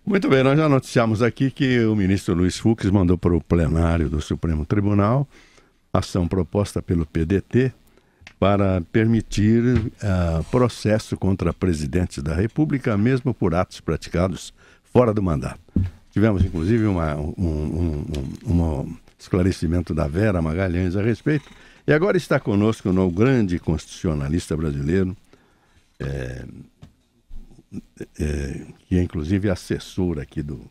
Muito bem, nós já noticiamos aqui que o ministro Luiz Fux mandou para o plenário do Supremo Tribunal ação proposta pelo PDT para permitir processo contra presidentes da República, mesmo por atos praticados fora do mandato. Tivemos, inclusive, um esclarecimento da Vera Magalhães a respeito. E agora está conosco o grande constitucionalista brasileiro, que é inclusive assessor aqui do...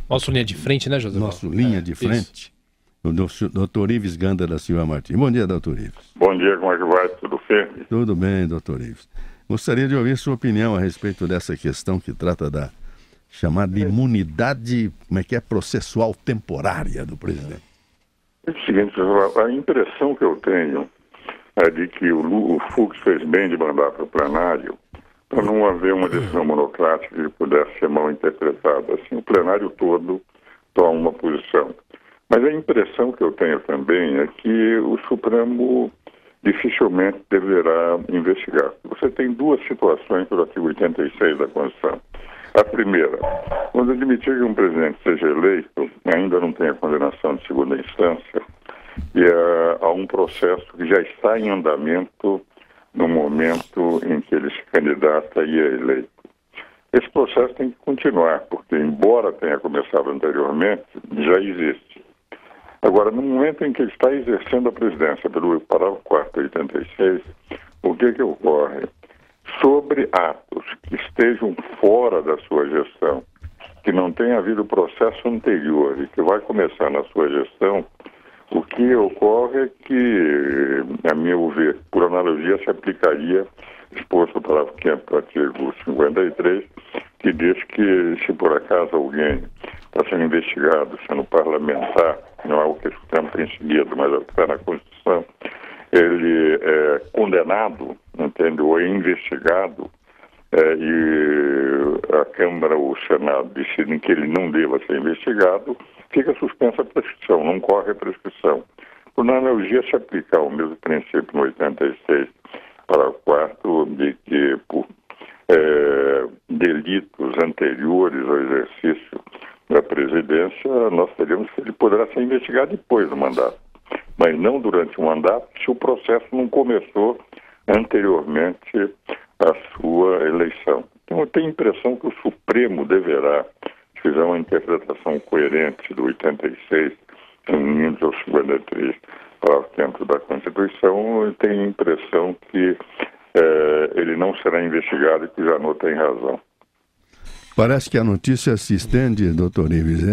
Nosso linha de frente, né, José? Nosso linha de frente. Isso. O doutor Ives Ganda da Silva Martins. Bom dia, doutor Ives. Bom dia, como é que vai? Tudo firme? Tudo bem, doutor Ives. Gostaria de ouvir sua opinião a respeito dessa questão que trata da chamada imunidade, processual temporária do presidente. É o seguinte, a impressão que eu tenho é de que o Fux fez bem de mandar para o plenário para não haver uma decisão monocrática que pudesse ser mal interpretada. Assim, o plenário todo toma uma posição. Mas a impressão que eu tenho também é que o Supremo dificilmente deverá investigar. Você tem duas situações do artigo 86 da Constituição. A primeira, quando admitir que um presidente seja eleito, ainda não tem a condenação de segunda instância, e há um processo que já está em andamento no momento em que ele se candidata e é eleito. Esse processo tem que continuar, porque embora tenha começado anteriormente, já existe. Agora, no momento em que ele está exercendo a presidência pelo parágrafo 4º de 86, o que ocorre? Sobre atos que estejam fora da sua gestão, que não tenha havido processo anterior e que vai começar na sua gestão, o que ocorre é que, a meu ver, por analogia, se aplicaria, exposto no parágrafo 5º do artigo 53, que diz que, se por acaso alguém está sendo investigado, sendo parlamentar, não é o que o Supremo tem seguido, mas é o que está na Constituição, ele é condenado, entende, ou é investigado, e a Câmara ou o Senado decidem que ele não deva ser investigado, fica suspensa a prescrição, não corre a prescrição. Por analogia, se aplicar o mesmo princípio no 86 para o 4º, de que por delitos anteriores ao exercício da presidência, nós teríamos que ele poderá ser investigado depois do mandato, mas não durante o mandato, se o processo não começou anteriormente à sua eleição. Então, eu tenho a impressão que o Supremo deverá, se fizer uma interpretação coerente do 86, unindo ao 53, parágrafo 5º da Constituição, eu tenho a impressão que ele não será investigado e que Janot tem razão. Parece que a notícia se estende, doutor Ives,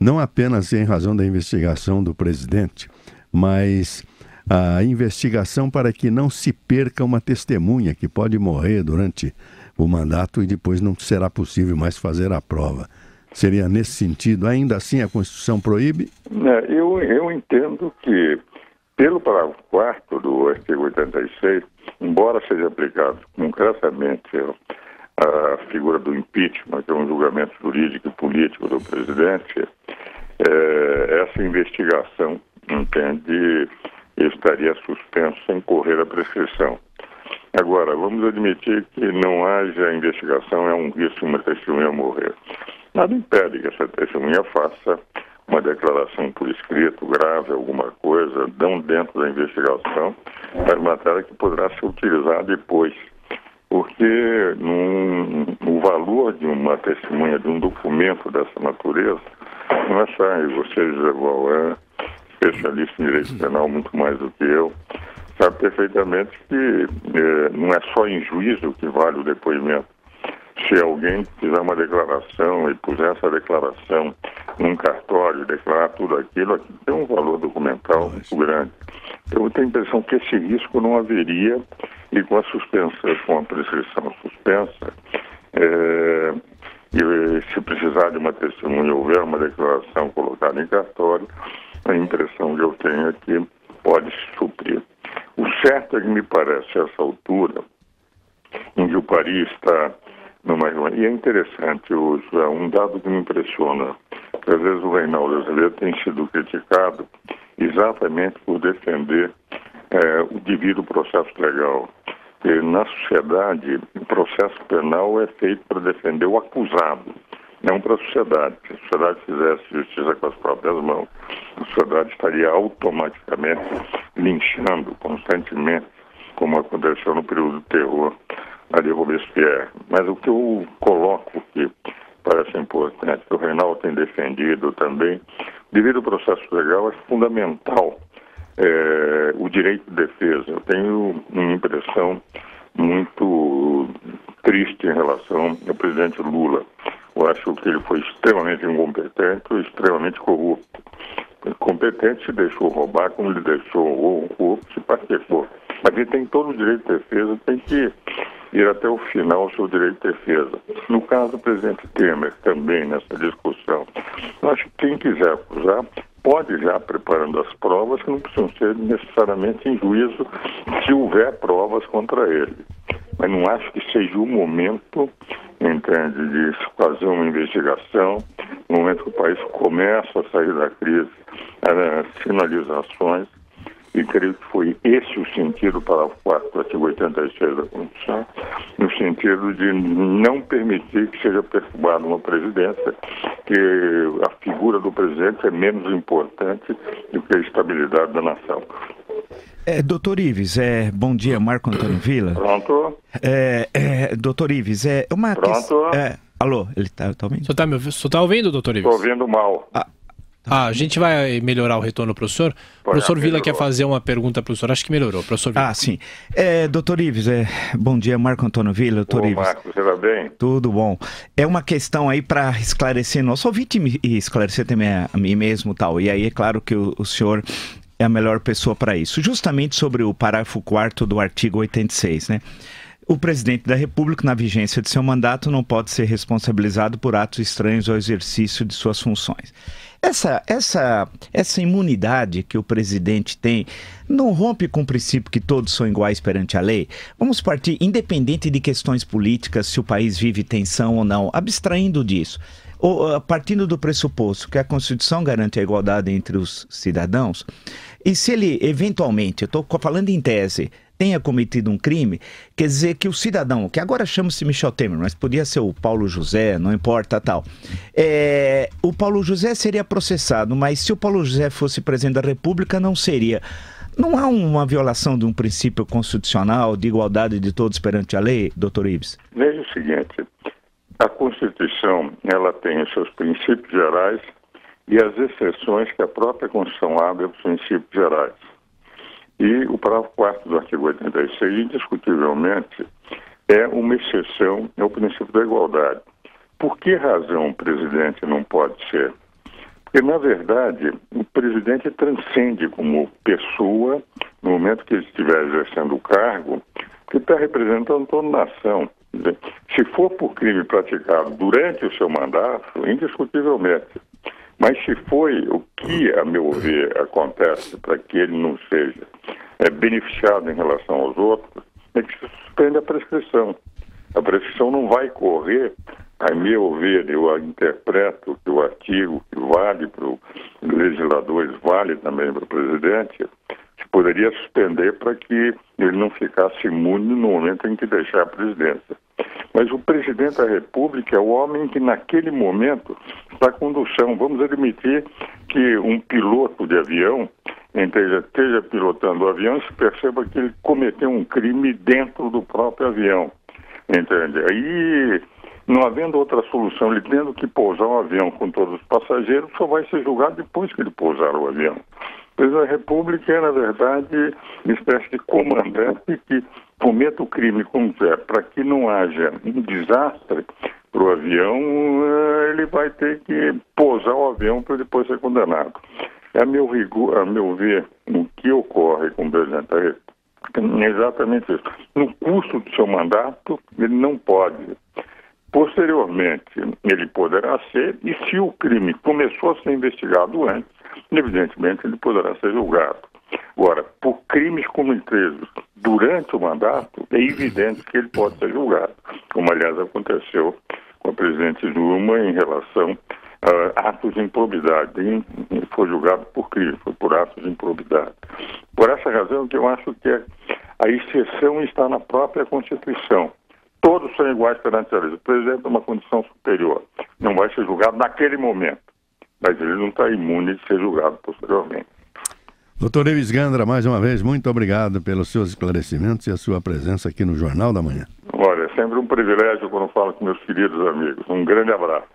não apenas em razão da investigação do presidente, mas a investigação para que não se perca uma testemunha que pode morrer durante o mandato e depois não será possível mais fazer a prova. Seria nesse sentido? Ainda assim a Constituição proíbe? Eu entendo que, pelo parágrafo 4º do artigo 86, embora seja aplicado concretamente a figura do impeachment, que é um julgamento jurídico e político do presidente, essa investigação, entende, estaria suspensa sem correr a prescrição. Agora, vamos admitir que não haja investigação, é um risco uma testemunha morrer. Nada impede que essa testemunha faça uma declaração por escrito grave, alguma coisa, não dentro da investigação, mas matéria que poderá ser utilizada depois. Porque o valor de uma testemunha, de um documento dessa natureza, não é só, e você, José Val, é especialista em direito penal muito mais do que eu, sabe perfeitamente que não é só em juízo que vale o depoimento. Se alguém fizer uma declaração e puser essa declaração num cartório, declarar tudo aquilo tem um valor documental muito grande. Eu tenho a impressão que esse risco não haveria, e com a suspensão, com a prescrição suspensa, e se precisar de uma testemunha, houver uma declaração colocada em cartório, a impressão que eu tenho é que pode se suprir. O certo é que me parece, a essa altura, em que o Paris está numa... E é interessante, um dado que me impressiona, que às vezes o Reinaldo Azevedo tem sido criticado exatamente por defender o devido processo legal. Porque na sociedade, o processo penal é feito para defender o acusado, não para a sociedade. Se a sociedade fizesse justiça com as próprias mãos, a sociedade estaria automaticamente linchando constantemente, como aconteceu no período do terror ali Robespierre. Mas o que eu coloco que parece importante, que o Reinaldo tem defendido também, devido ao processo legal, é fundamental o direito de defesa. Eu tenho uma impressão muito triste em relação ao presidente Lula. Eu acho que ele foi extremamente incompetente e extremamente corrupto. Competente se deixou roubar, como ele deixou corrupto se participou. Mas ele tem todo o direito de defesa, tem que ir até o final o seu direito de defesa. No caso do presidente Temer, também nessa discussão, eu acho que quem quiser acusar pode já preparando as provas, que não precisam ser necessariamente em juízo se houver provas contra ele. Mas não acho que seja o momento, entende, de fazer uma investigação, no momento que o país começa a sair da crise, sinalizações, e creio que foi esse o sentido para o do artigo 86 da Constituição, no sentido de não permitir que seja perturbada uma presidência, que a figura do presidente é menos importante do que a estabilidade da nação. Doutor Ives, bom dia, Marco Antônio Villa. Pronto? Doutor Ives, uma questão... Alô, ele está ouvindo? O senhor está ouvindo, doutor Ives? Estou ouvindo mal. A gente vai melhorar o retorno para o senhor. O professor Villa quer fazer uma pergunta para o senhor. Acho que melhorou. Professor Villa. Sim. Doutor Ives, bom dia, Marco Antônio Villa. Doutor Ives. Marco, você vai bem? Tudo bom. É uma questão aí para esclarecer nosso ouvinte e esclarecer também a mim mesmo tal. E aí é claro que o senhor é a melhor pessoa para isso. Justamente sobre o parágrafo 4º do artigo 86, né? O presidente da República, na vigência de seu mandato, não pode ser responsabilizado por atos estranhos ao exercício de suas funções. Essa imunidade que o presidente tem não rompe com o princípio que todos são iguais perante a lei? Vamos partir, independente de questões políticas, se o país vive tensão ou não, abstraindo disso, ou partindo do pressuposto que a Constituição garante a igualdade entre os cidadãos, e se ele eventualmente, eu estou falando em tese, tenha cometido um crime, quer dizer que o cidadão, que agora chama-se Michel Temer, mas podia ser o Paulo José, não importa tal, o Paulo José seria processado, mas se o Paulo José fosse presidente da República, não seria. Não há uma violação de um princípio constitucional de igualdade de todos perante a lei, doutor Ives? Veja o seguinte, a Constituição, ela tem os seus princípios gerais e as exceções que a própria Constituição abre aos princípios gerais. E o parágrafo 4º do artigo 86, indiscutivelmente, é uma exceção ao princípio da igualdade. Por que razão o presidente não pode ser? Porque, na verdade, o presidente transcende como pessoa, no momento que ele estiver exercendo o cargo, que está representando toda a nação. Se for por crime praticado durante o seu mandato, indiscutivelmente. Mas se foi o que, a meu ver, acontece para que ele não seja beneficiado em relação aos outros, é que se suspende a prescrição. A prescrição não vai correr, a meu ver, eu interpreto que o artigo que vale para os legisladores, vale também para o presidente, se poderia suspender para que ele não ficasse imune no momento em que deixar a presidência. Mas o presidente da República é o homem que naquele momento está a condução. Vamos admitir que um piloto de avião esteja pilotando o avião e se perceba que ele cometeu um crime dentro do próprio avião. Entende? Aí, não havendo outra solução, ele tendo que pousar o avião com todos os passageiros, só vai ser julgado depois que ele pousar o avião. Pois a República é, na verdade, uma espécie de comandante que cometa o crime como é, para que não haja um desastre para o avião, ele vai ter que pousar o avião para depois ser condenado. A meu ver, o que ocorre com o presidente da República é exatamente isso. No curso do seu mandato, ele não pode. Posteriormente, ele poderá ser, e se o crime começou a ser investigado antes, evidentemente ele poderá ser julgado. Agora, por crimes cometidos durante o mandato, é evidente que ele pode ser julgado, como aliás aconteceu com a presidente Dilma em relação a atos de improbidade. Ele foi julgado por crime, foi por atos de improbidade. Por essa razão que eu acho que A exceção está na própria Constituição. Todos são iguais perante a lei. O presidente é uma condição superior. Não vai ser julgado naquele momento. Mas ele não está imune de ser julgado posteriormente. Doutor Eves Gandra, mais uma vez, muito obrigado pelos seus esclarecimentos e a sua presença aqui no Jornal da Manhã. Olha, é sempre um privilégio quando falo com meus queridos amigos. Um grande abraço.